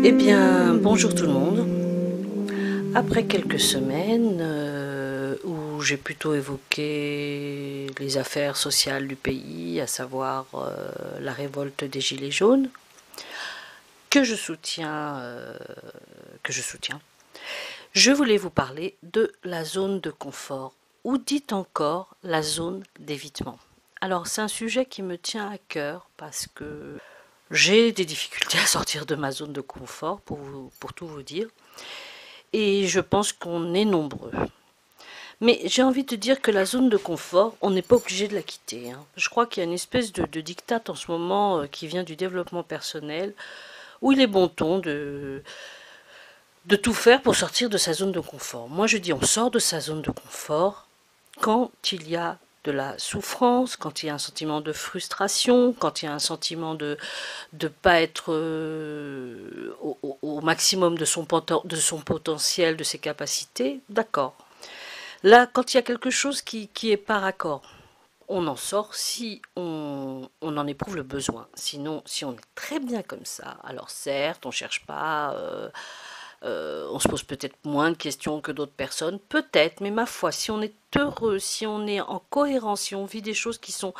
Eh bien, bonjour tout le monde. Après quelques semaines où j'ai plutôt évoqué les affaires sociales du pays, à savoir la révolte des Gilets jaunes, que je soutiens, je voulais vous parler de la zone de confort, ou dites encore la zone d'évitement. Alors, c'est un sujet qui me tient à cœur parce que j'ai des difficultés à sortir de ma zone de confort, pour tout vous dire. Et je pense qu'on est nombreux. Mais j'ai envie de dire que la zone de confort, on n'est pas obligé de la quitter, hein. Je crois qu'il y a une espèce de diktat en ce moment qui vient du développement personnel, où il est bon ton de tout faire pour sortir de sa zone de confort. Moi je dis on sort de sa zone de confort quand il y a de la souffrance, quand il y a un sentiment de frustration, quand il y a un sentiment de ne pas être au maximum de son potentiel, de ses capacités, d'accord. Là, quand il y a quelque chose qui est par accord, on en sort si on en éprouve le besoin. Sinon, si on est très bien comme ça, alors certes, on cherche pas, on se pose peut-être moins de questions que d'autres personnes, peut-être, mais ma foi, si on est heureux, si on est en cohérence, si on vit des choses qui sont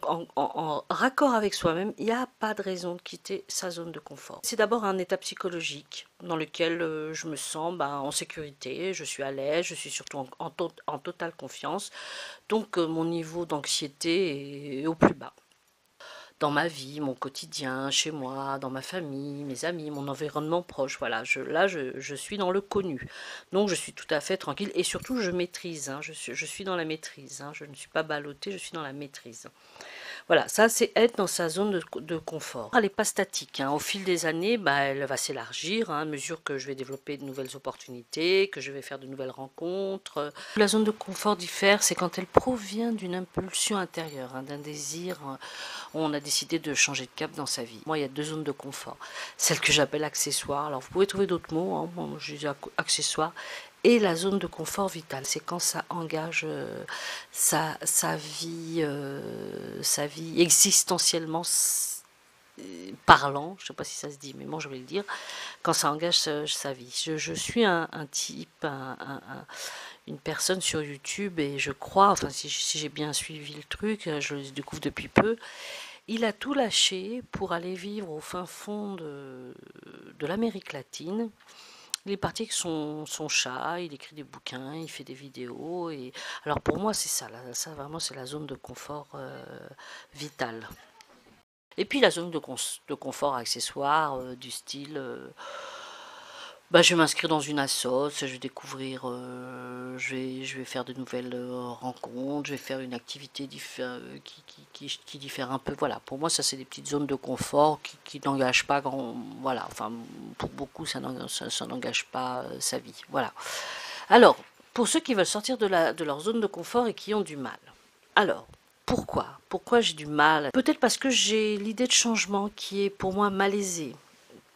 en raccord avec soi-même, il n'y a pas de raison de quitter sa zone de confort. C'est d'abord un état psychologique dans lequel je me sens en sécurité, je suis à l'aise, je suis surtout en totale confiance, donc mon niveau d'anxiété est au plus bas dans ma vie, mon quotidien, chez moi, dans ma famille, mes amis, mon environnement proche. Voilà, je suis dans le connu. Donc je suis tout à fait tranquille et surtout je maîtrise, hein, je suis dans la maîtrise, hein, je ne suis pas ballottée, je suis dans la maîtrise. Voilà, ça c'est être dans sa zone de confort. Elle n'est pas statique, hein. Au fil des années, elle va s'élargir, hein, à mesure que je vais développer de nouvelles opportunités, que je vais faire de nouvelles rencontres. La zone de confort diffère, c'est quand elle provient d'une impulsion intérieure, hein, d'un désir. On a décidé de changer de cap dans sa vie. Moi, il y a deux zones de confort. Celle que j'appelle accessoire. Alors, vous pouvez trouver d'autres mots, hein. Moi, je dis accessoire. Et la zone de confort vital, c'est quand ça engage sa vie existentiellement parlant, je ne sais pas si ça se dit, mais moi je vais le dire, quand ça engage sa vie. Je suis un type, une personne sur YouTube et je crois, enfin si j'ai bien suivi le truc, je le découvre depuis peu, il a tout lâché pour aller vivre au fin fond de l'Amérique latine. Il est parti avec son chat, il écrit des bouquins, il fait des vidéos. Et alors pour moi, c'est ça, là, ça vraiment, c'est la zone de confort vitale. Et puis la zone de confort accessoire, du style, je vais m'inscrire dans une assoce, je vais découvrir, je vais faire de nouvelles rencontres, je vais faire une activité qui diffère un peu. Voilà, pour moi, ça c'est des petites zones de confort qui n'engagent pas grand. Voilà, enfin, pour beaucoup, ça n'engage pas sa vie. Voilà. Alors, pour ceux qui veulent sortir de leur zone de confort et qui ont du mal. Alors, pourquoi j'ai du mal? Peut-être parce que j'ai l'idée de changement qui est pour moi malaisée.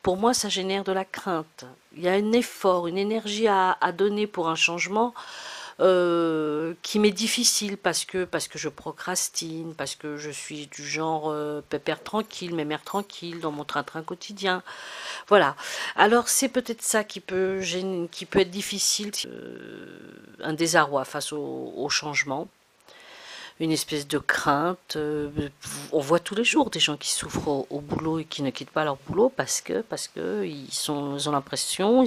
Pour moi, ça génère de la crainte. Il y a un effort, une énergie à donner pour un changement qui m'est difficile parce que je procrastine, parce que je suis du genre pépère tranquille, mémère tranquille dans mon train-train quotidien. Voilà. Alors c'est peut-être ça qui peut être difficile, un désarroi face au changement, une espèce de crainte. On voit tous les jours des gens qui souffrent au boulot et qui ne quittent pas leur boulot parce que ils ont l'impression,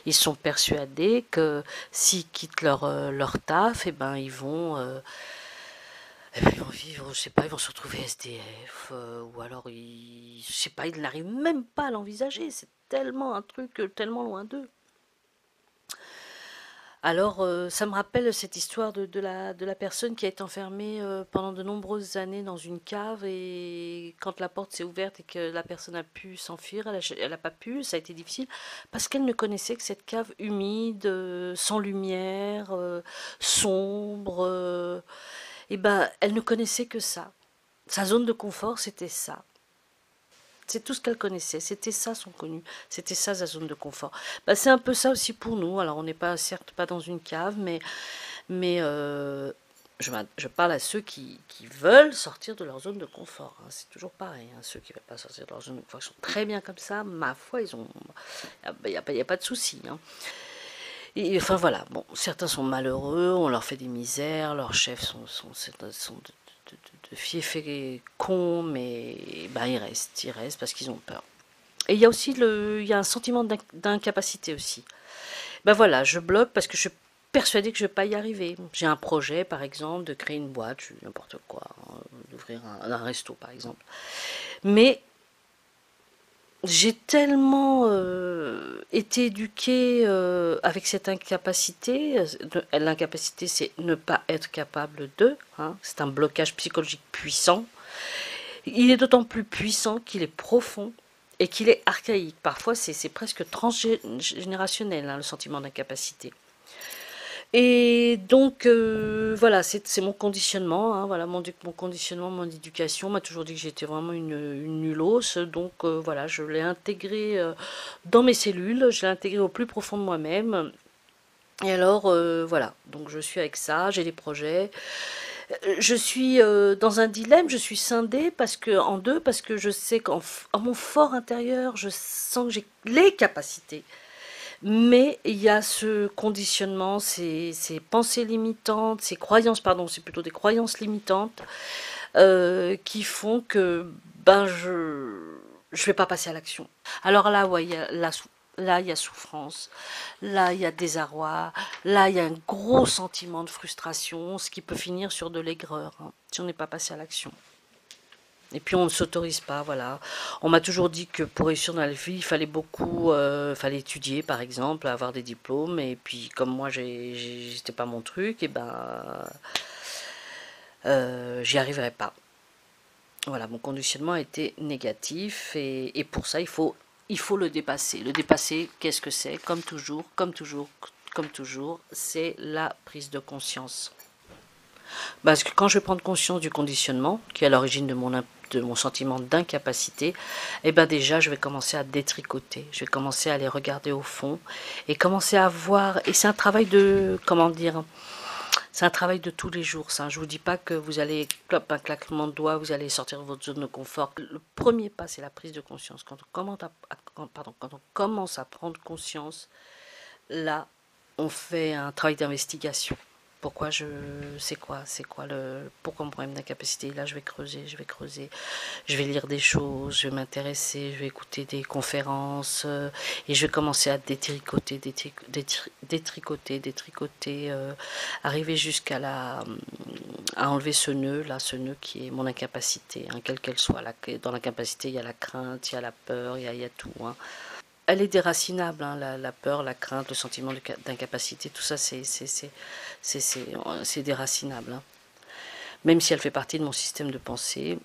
ils sont persuadés que s'ils quittent leur taf, ils vont vivre, je sais pas, ils vont se retrouver SDF, ou alors je sais pas, ils n'arrivent même pas à l'envisager. C'est tellement un truc tellement loin d'eux. Alors, ça me rappelle cette histoire de la personne qui a été enfermée pendant de nombreuses années dans une cave et quand la porte s'est ouverte et que la personne a pu s'enfuir, elle a pas pu, ça a été difficile parce qu'elle ne connaissait que cette cave humide, sans lumière, sombre. Elle ne connaissait que ça. Sa zone de confort, c'était ça. C'est tout ce qu'elle connaissait, c'était ça son connu, c'était ça sa zone de confort. C'est un peu ça aussi pour nous. Alors on n'est pas certes pas dans une cave, mais je parle à ceux qui veulent sortir de leur zone de confort, hein. C'est toujours pareil, hein. Ceux qui ne veulent pas sortir de leur zone de confort, ils sont très bien comme ça, ma foi, il n'y a pas de souci, hein. Et enfin voilà, bon, certains sont malheureux, on leur fait des misères, leurs chefs sont de fiefés cons, mais ben, ils restent parce qu'ils ont peur. Et il y a aussi il y a un sentiment d'incapacité aussi. Ben voilà, je bloque parce que je suis persuadée que je ne vais pas y arriver. J'ai un projet, par exemple, de créer une boîte, n'importe quoi, hein, d'ouvrir un resto, par exemple. Mais j'ai tellement été éduquée avec cette incapacité. L'incapacité, c'est ne pas être capable de, hein. C'est un blocage psychologique puissant. Il est d'autant plus puissant qu'il est profond et qu'il est archaïque. Parfois, c'est presque transgénérationnel, hein, le sentiment d'incapacité. Et donc, voilà, c'est mon conditionnement, hein, voilà, mon conditionnement, mon éducation m'a toujours dit que j'étais vraiment une nullos, donc voilà, je l'ai intégré dans mes cellules, je l'ai intégré au plus profond de moi-même, et alors, voilà, donc je suis avec ça, j'ai des projets, je suis dans un dilemme, je suis scindée en deux, parce que je sais qu'en mon fort intérieur, je sens que j'ai les capacités. Mais il y a ce conditionnement, ces pensées limitantes, ces croyances, pardon, c'est plutôt des croyances limitantes qui font que ben je vais pas passer à l'action. Alors là, ouais, là il y a souffrance, là il y a désarroi, là il y a un gros sentiment de frustration, ce qui peut finir sur de l'aigreur, hein, si on n'est pas passé à l'action. Et puis on ne s'autorise pas, voilà. On m'a toujours dit que pour réussir dans la vie, il fallait fallait étudier par exemple, avoir des diplômes. Et puis comme moi, j'étais pas mon truc, et ben, j'y arriverai pas. Voilà, mon conditionnement a été négatif et pour ça, il faut le dépasser. Le dépasser, qu'est-ce que c'est? Comme toujours, comme toujours, comme toujours, c'est la prise de conscience. Parce que quand je vais prendre conscience du conditionnement, qui est à l'origine de mon sentiment d'incapacité, eh ben déjà je vais commencer à détricoter, je vais commencer à aller regarder au fond et commencer à voir, et c'est un travail de, comment dire, c'est un travail de tous les jours, ça. Je vous dis pas que vous allez, un claquement de doigts, vous allez sortir de votre zone de confort. Le premier pas, c'est la prise de conscience. Quand on commence à prendre conscience, là, on fait un travail d'investigation. Pourquoi c'est quoi pourquoi mon problème d'incapacité? Là, je vais creuser, je vais lire des choses, je vais m'intéresser, je vais écouter des conférences et je vais commencer à détricoter, arriver à enlever ce nœud là, ce nœud qui est mon incapacité, hein, quelle qu'elle soit. Dans l'incapacité, il y a la crainte, il y a la peur, il y a tout, hein. Elle est déracinable, hein, la peur, la crainte, le sentiment d'incapacité, tout ça c'est déracinable, hein. Même si elle fait partie de mon système de pensée.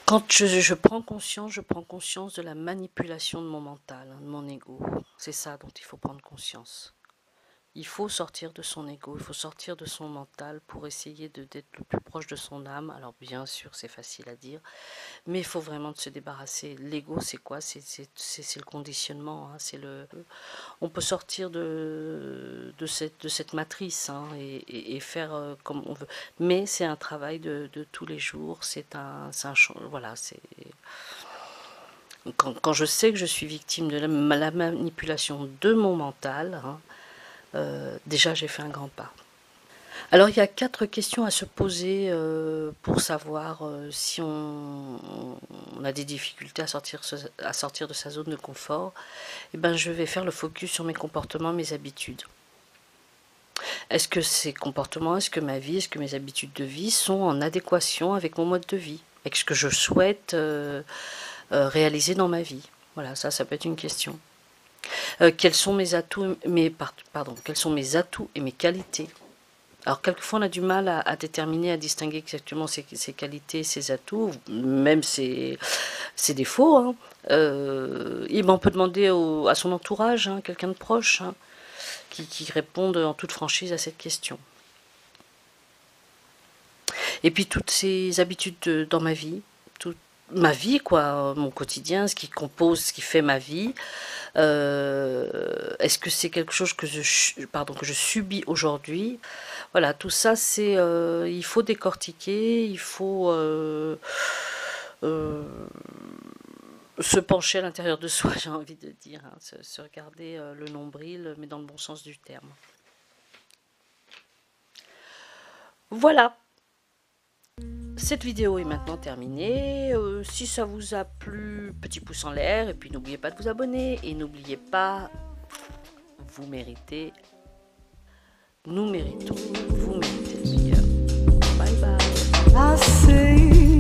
Quand je prends conscience de la manipulation de mon mental, hein, de mon ego. C'est ça dont il faut prendre conscience. Il faut sortir de son ego, il faut sortir de son mental pour essayer d'être le plus proche de son âme. Alors bien sûr, c'est facile à dire, mais il faut vraiment se débarrasser. L'ego, c'est quoi? C'est le conditionnement, hein, on peut sortir de cette matrice, hein, et faire comme on veut. Mais c'est un travail de tous les jours, voilà, quand je sais que je suis victime de la manipulation de mon mental, hein, déjà j'ai fait un grand pas. Alors il y a 4 questions à se poser pour savoir si on a des difficultés à sortir de sa zone de confort. Eh ben, je vais faire le focus sur mes comportements, mes habitudes. Est-ce que ces comportements, est-ce que ma vie, est-ce que mes habitudes de vie sont en adéquation avec mon mode de vie, avec ce que je souhaite réaliser dans ma vie? Voilà, ça peut être une question. Quels sont mes atouts, quels sont mes atouts et mes qualités? Alors quelquefois on a du mal à déterminer, à distinguer exactement ses qualités, ses atouts, même ses défauts, hein. Et ben on peut demander à son entourage, hein, quelqu'un de proche, hein, qui réponde en toute franchise à cette question. Et puis toutes ces habitudes dans ma vie, toute ma vie, quoi, mon quotidien, ce qui compose, ce qui fait ma vie, Est-ce que c'est quelque chose que que je subis aujourd'hui? Voilà, tout ça, c'est, il faut décortiquer, il faut se pencher à l'intérieur de soi, j'ai envie de dire, hein, se regarder le nombril, mais dans le bon sens du terme. Voilà, cette vidéo est maintenant terminée. Si ça vous a plu, petit pouce en l'air, et puis n'oubliez pas de vous abonner, et n'oubliez pas, vous méritez, nous méritons, vous méritez le meilleur. Bye bye.